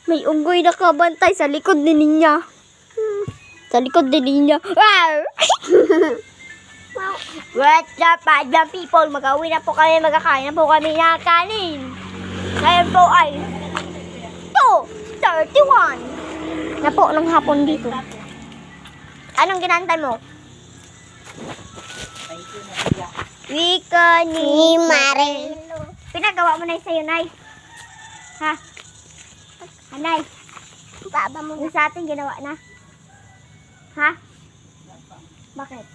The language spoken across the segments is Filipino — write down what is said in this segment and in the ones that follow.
May unggoy na kabantay sa likod ni Ninya. Sa likod ni Ninya. What's up, madam people? Mag-uwi na po kami, magkakain na po kami ng kanin. Ngayon po ay 2:31 na po ng hapon dito. Anong ginantay mo? Wika ni Mare. Pinagawa mo na sa'yo, Nay. Ha? Anay? Baba mo na sa atin, ginawa na. Ha? Bakit?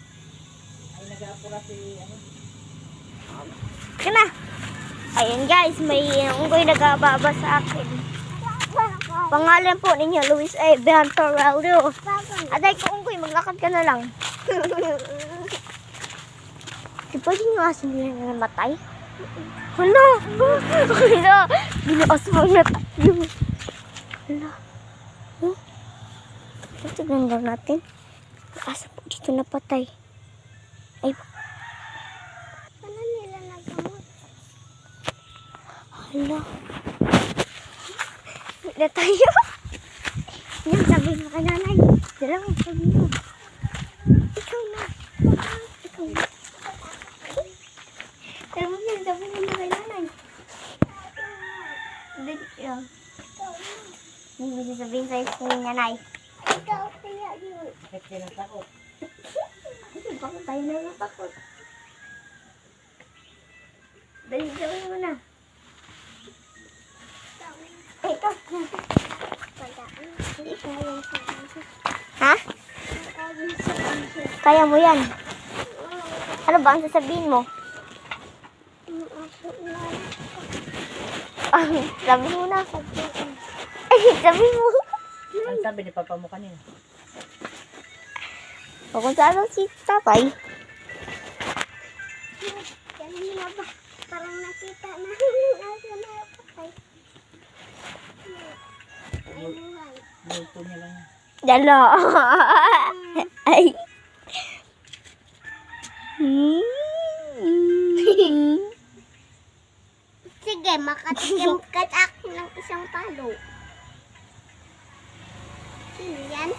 Ay, nag-aapura si ano? Kena. Ayan guys, may unggoy nagababa sa akin. Pangalan po ninyo, Luis A. Venturello. Aday ko unggoy, maglakad ka na lang. Di pwede nyo asin nila namatay? Hala! Hala! Binaaswang na tayo. Hala. Tignan daw natin. Asa po dito napatay. Ay. Ano nila nagamot? Hala. Na tayo. Yan, sabihin mo kay nanay. Dalang, sabihin mo. Ikaw na. Ikaw na. Pero mo yan, sabihin mo kay nanay. Yan. Hindi mo sasabihin sa'yo kay nanay. Ikaw kaya yun. Bakit ka nang takot? Bakit tayo na natakot? Dali, sabihin mo na. Ikaw. Ha? Kaya mo yan. Ano ba ang sasabihin mo? Sabi mo na. Sabi mo. Ang sabi ni Papa mo kanina. O kung saan si tatay. Kanina ba? Parang nakita na asa na patay. Multo niya lang. Dalo. Ay. Sige, makatikim ka sa akin ng isang palo. Sino yan?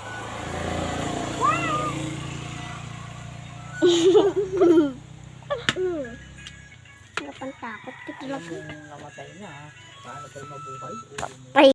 Napantakot ka talaga. Yung namatay na, paano kayo mabuhay? Ay.